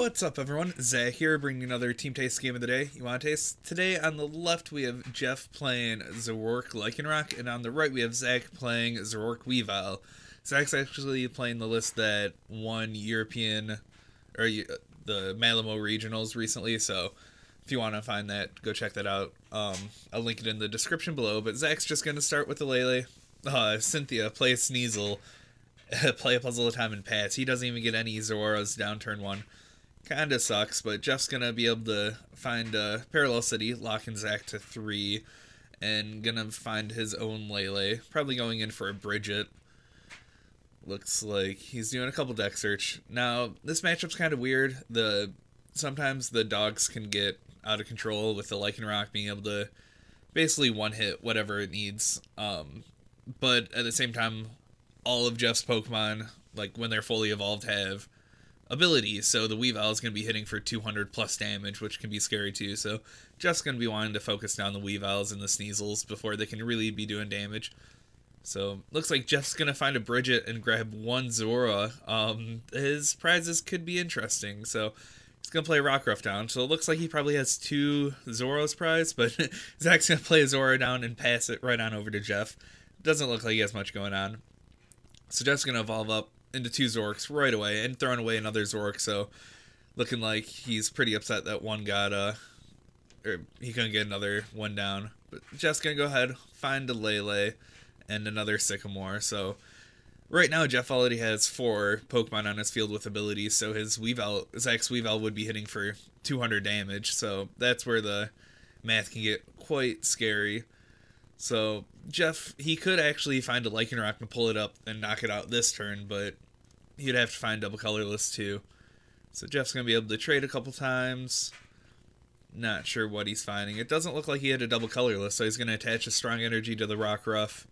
What's up, everyone? Zach here, bringing another Team Taste game of the day. You want to taste? Today, on the left, we have Jeff playing Zoroark Lycanroc, and on the right, we have Zach playing Zoroark Weavile. Zach's actually playing the list that won European, or the Malamo Regionals recently, so if you want to find that, go check that out. I'll link it in the description below, but Zach's just going to start with the Lele. Cynthia, play a Sneasel, play a Puzzle of Time, and pass. He doesn't even get any Zoras down turn 1. Kinda sucks, but Jeff's gonna be able to find a Parallel City, locking Zach to 3, and gonna find his own Lele. Probably going in for a Bridget. Looks like he's doing a couple deck search. Now, this matchup's kind of weird. Sometimes the dogs can get out of control with the Lycanroc being able to basically one-hit whatever it needs. But at the same time, all of Jeff's Pokemon, like when they're fully evolved, have abilities, so the Weavile is going to be hitting for 200 plus damage, which can be scary too, so Jeff's going to be wanting to focus down the Weaviles and the Sneasels before they can really be doing damage. So, looks like Jeff's going to find a Bridget and grab one Zora. His prizes could be interesting, so he's going to play Rockruff down, so it looks like he probably has 2 Zora's prize, but Zach's going to play a Zora down and pass it right on over to Jeff. Doesn't look like he has much going on. So Jeff's going to evolve up into 2 Zorks right away and throwing away another Zork, so looking like he's pretty upset that one got or he couldn't get another one down. But Jeff's gonna go ahead, find a Lele and another Sycamore. So right now Jeff already has 4 Pokemon on his field with abilities, so his Zach's Weavile would be hitting for 200 damage, so that's where the math can get quite scary. So Jeff, he could actually find a Lycanroc and pull it up and knock it out this turn, but he'd have to find double colorless too. So Jeff's going to be able to trade a couple times. Not sure what he's finding. It doesn't look like he had a double colorless, so he's going to attach a strong energy to the Rockruff.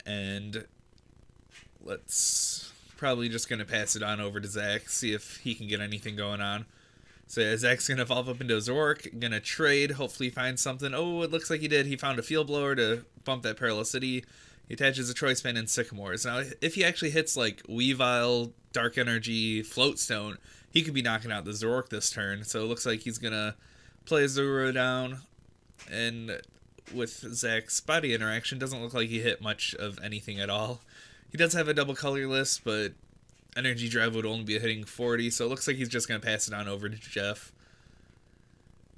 And let's probably just going to pass it on over to Zach, see if he can get anything going on. So yeah, Zach's going to evolve up into a Zoroark, going to trade, hopefully find something. Oh, it looks like he did. He found a Field Blower to bump that Parallel City. He attaches a Choice Band and Sycamores. Now, if he actually hits like Weavile, Dark Energy, Floatstone, he could be knocking out the Zoroark this turn. So it looks like he's going to play Zoro down. And with Zach's body interaction, doesn't look like he hit much of anything at all. He does have a double colorless, but Energy Drive would only be hitting 40, so it looks like he's just going to pass it on over to Jeff.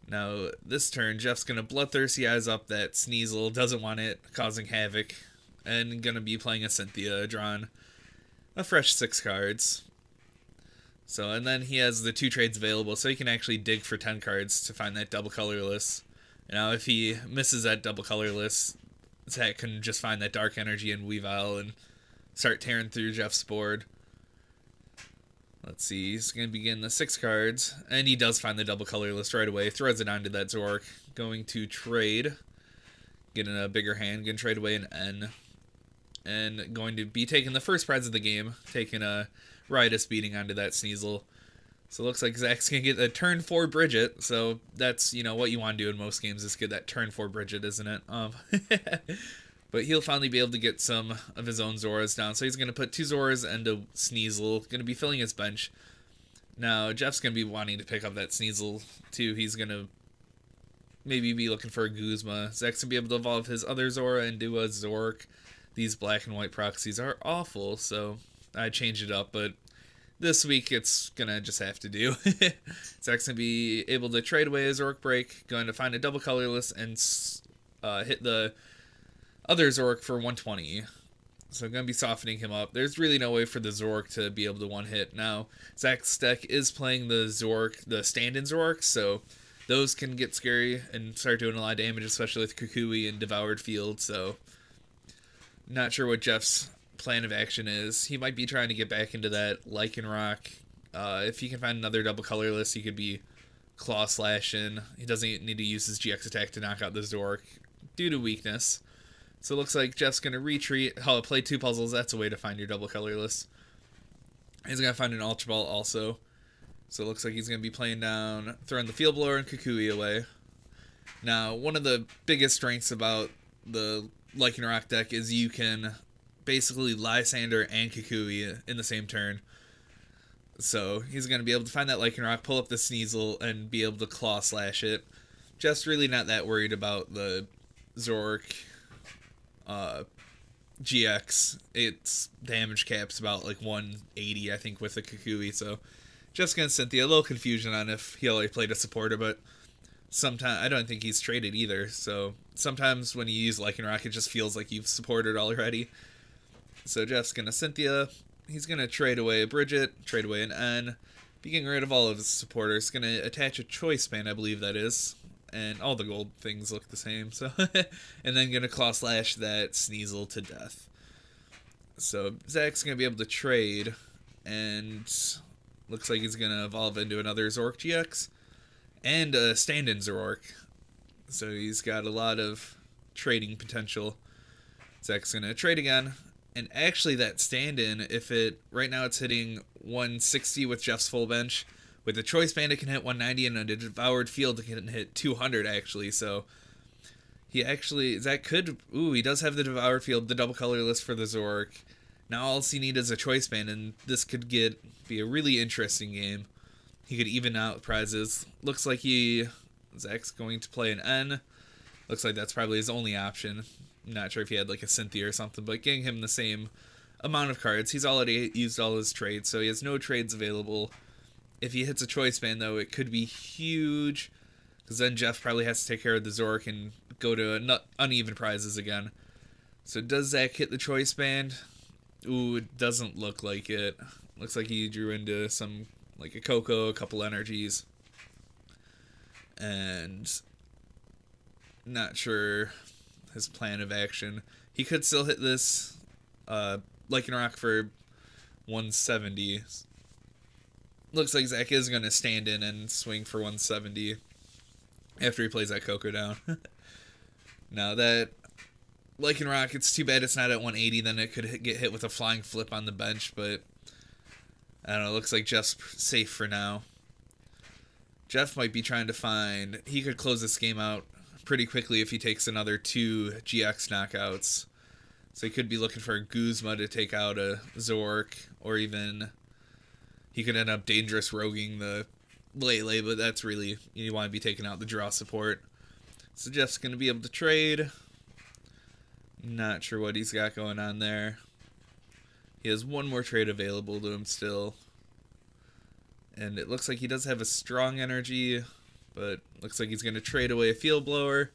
Now, this turn, Jeff's going to Bloodthirsty Eyes up that Sneasel, doesn't want it, causing havoc, and going to be playing a Cynthia, drawing a fresh 6 cards. So, and then he has the 2 trades available, so he can actually dig for 10 cards to find that double colorless. Now, if he misses that double colorless, Zach can just find that Dark Energy and Weavile and start tearing through Jeff's board. Let's see, he's going to begin the 6 cards, and he does find the double colorless right away, throws it onto that Zoroark, going to trade, getting a bigger hand, going to trade away an N, and going to be taking the first prize of the game, taking a Riotous Beating onto that Sneasel. So it looks like Zach's going to get a turn 4 Bridget, so that's, you know, what you want to do in most games is get that turn 4 Bridget, isn't it? But he'll finally be able to get some of his own Zoras down. So he's going to put 2 Zoras and a Sneasel. Going to be filling his bench. Now, Jeff's going to be wanting to pick up that Sneasel, too. He's going to maybe be looking for a Guzma. Zach's going to be able to evolve his other Zora and do a Zoroark. These black and white proxies are awful, so I changed it up. But this week, it's going to just have to do. Zach's going to be able to trade away his Zoroark Break. Going to find a double colorless and hit the other Zoroark for 120, so I'm going to be softening him up. There's really no way for the Zoroark to be able to one-hit. Now, Zach's deck is playing the Zoroark, the stand-in Zoroark, so those can get scary and start doing a lot of damage, especially with Kukui and Devoured Field, so not sure what Jeff's plan of action is. He might be trying to get back into that Lycanroc. If he can find another double colorless, he could be Claw Slashing. He doesn't need to use his GX attack to knock out the Zoroark due to weakness. So it looks like Jeff's going to retreat. Oh, play 2 puzzles. That's a way to find your double colorless. He's going to find an Ultra Ball also. So it looks like he's going to be playing down, throwing the Field Blower and Kukui away. Now, one of the biggest strengths about the Lycanroc deck is you can basically Lysander and Kukui in the same turn. So he's going to be able to find that Lycanroc, pull up the Sneasel, and be able to Claw Slash it. Just really not that worried about the Zoroark GX. Its damage cap's about like 180, I think, with the Kukui. So just going to Cynthia. A little confusion on if he already played a supporter, but sometimes I don't think he's traded either. So sometimes when you use Lycanroc, it just feels like you've supported already. So Jeff's going to Cynthia. He's going to trade away a Bridget, trade away an N, be getting rid of all of his supporters. Going to attach a Choice Band, I believe that is. And all the gold things look the same. So, and then going to Claw Slash that Sneasel to death. So Zach's going to be able to trade, and looks like he's going to evolve into another Zoroark GX and a stand-in Zoroark. So he's got a lot of trading potential. Zach's going to trade again. And actually that stand-in, if it, right now it's hitting 160 with Jeff's full bench. With the Choice Band, it can hit 190, and a Devoured Field, it can hit 200, actually. So he actually, Zach could, ooh, he does have the Devoured Field, the double colorless for the Zoroark. Now all he needs is a Choice Band, and this could be a really interesting game. He could even out prizes. Looks like Zach's going to play an N. Looks like that's probably his only option. I'm not sure if he had like a Cynthia or something, but getting him the same amount of cards. He's already used all his trades, so he has no trades available. If he hits a Choice Band, though, it could be huge, because then Jeff probably has to take care of the Zoroark and go to uneven prizes again. So does Zach hit the Choice Band? Ooh, it doesn't look like it. Looks like he drew into some, like a Coco, a couple energies. And not sure his plan of action. He could still hit this Lycanroc for 170. Looks like Zach is going to stand in and swing for 170 after he plays that Coco down. Now that Lycanroc, it's too bad it's not at 180, then it could get hit with a Flying Flip on the bench, but I don't know, looks like Jeff's safe for now. Jeff might be trying to find, he could close this game out pretty quickly if he takes another 2 GX knockouts. So he could be looking for a Guzma to take out a Zoroark, or even he could end up dangerous roguing the Lele, but that's really, you want to be taking out the draw support. So Jeff's going to be able to trade. Not sure what he's got going on there. He has one more trade available to him still. And it looks like he does have a strong energy, but looks like he's going to trade away a Field Blower.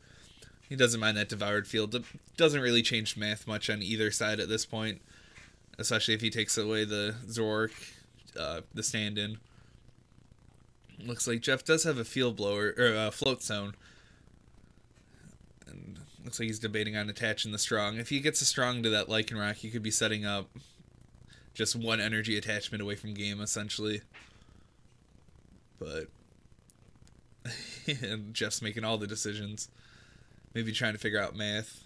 He doesn't mind that Devoured Field. It doesn't really change math much on either side at this point, especially if he takes away the Zoroark, the stand-in. Looks like Jeff does have a Field Blower, or a Float Stone. And looks like he's debating on attaching the Strong. If he gets a Strong to that Lycanroc, he could be setting up just one energy attachment away from game, essentially. But and Jeff's making all the decisions. Maybe trying to figure out math.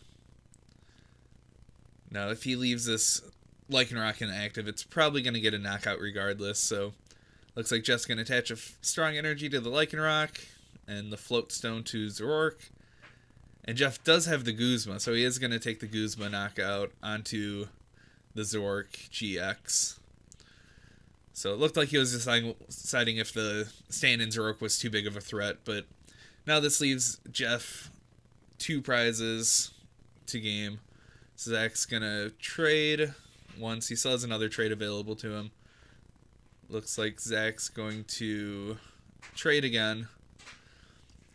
Now, if he leaves this Lycanroc inactive, it's probably going to get a knockout regardless. So, looks like Jeff's going to attach a strong energy to the Lycanroc and the Float Stone to Zoroark. And Jeff does have the Guzma, so he is going to take the Guzma knockout onto the Zoroark GX. So it looked like he was deciding if the stand-in Zoroark was too big of a threat, but now this leaves Jeff 2 prizes to game. So Zach's going to trade once. He still has another trade available to him. Looks like Zach's going to trade again.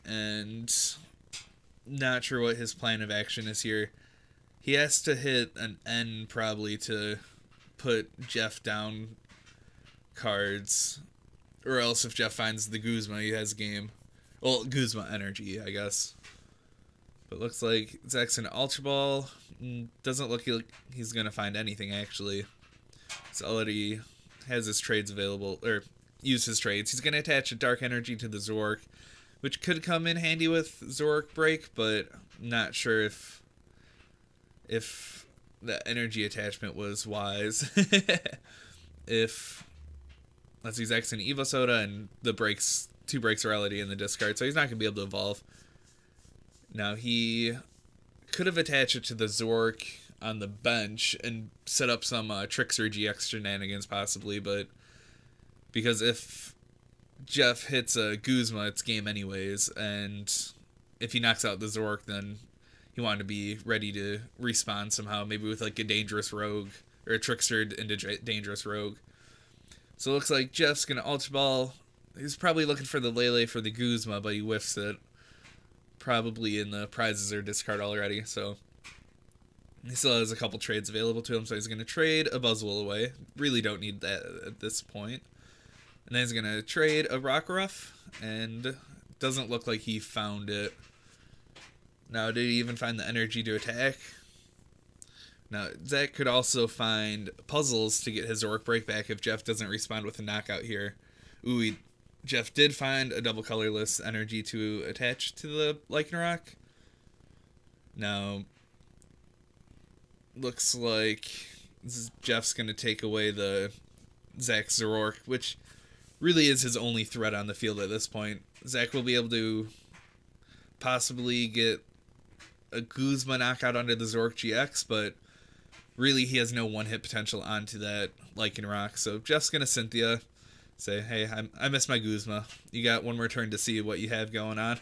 And not sure what his plan of action is here. He has to hit an N probably to put Jeff down cards, or else if Jeff finds the Guzma, he has game. Well, Guzma energy, I guess. But looks like Zach's an Ultra Ball. Doesn't look like he's gonna find anything actually. He's already has his trades available, or used his trades. He's gonna attach a Dark Energy to the Zoroark, which could come in handy with Zoroark Break, but not sure if the energy attachment was wise. If let's see, Zach's an Evo Soda, and the 2 breaks are already in the discard, so he's not going to be able to evolve. Now, he could have attached it to the Zoroark on the bench and set up some Trickster GX shenanigans, possibly, but Because if Jeff hits a Guzma, it's game anyways, and if he knocks out the Zoroark, then he wanted to be ready to respawn somehow, maybe with like a dangerous rogue, or a trickster into dangerous rogue. So it looks like Jeff's going to Ultra Ball. He's probably looking for the Lele for the Guzma, but he whiffs it. Probably in the prizes or discard already, so he still has a couple trades available to him, so he's going to trade a Buzzwole away. Really don't need that at this point. And then he's going to trade a Rockruff, and doesn't look like he found it. Now, did he even find the energy to attack? Now, Zach could also find puzzles to get his Zoroark break back if Jeff doesn't respond with a knockout here. Ooh, Jeff did find a double colorless energy to attach to the Lycanroc. Now, looks like Jeff's going to take away the Zach's Zoroark, which really is his only threat on the field at this point. Zach will be able to possibly get a Guzma knockout onto the Zoroark GX, but really he has no one-hit potential onto that Lycanroc. So Jeff's going to Cynthia, say, hey, I miss my Guzma. You got one more turn to see what you have going on.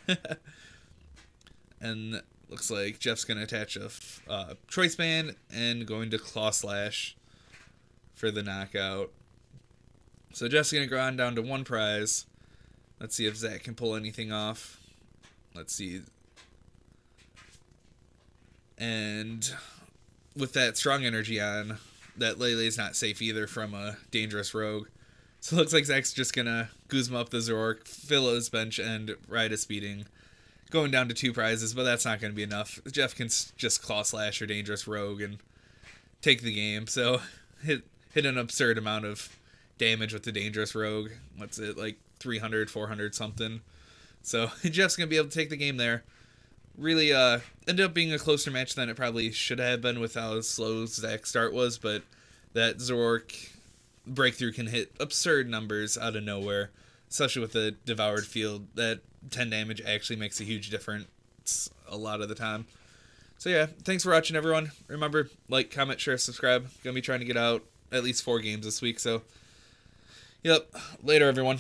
And looks like Jeff's going to attach a Choice Band and going to Claw Slash for the knockout. So Jeff's going to go on down to one prize. Let's see if Zach can pull anything off. Let's see. And with that strong energy on, that Lele's not safe either from a dangerous rogue. So it looks like Zach's just going to Guzma up the Zoroark, fill his bench, and ride a speeding. Going down to 2 prizes, but that's not going to be enough. Jeff can just Claw Slash or Dangerous Rogue and take the game. So hit an absurd amount of damage with the Dangerous Rogue. What's it, like 300, 400 something. So Jeff's going to be able to take the game there. Really ended up being a closer match than it probably should have been with how slow Zach's start was, but that Zoroark breakthrough can hit absurd numbers out of nowhere, especially with the devoured field. That 10 damage actually makes a huge difference a lot of the time. So yeah, thanks for watching, everyone. Remember, like, comment, share, subscribe. Gonna be trying to get out at least 4 games this week, so yep, later everyone.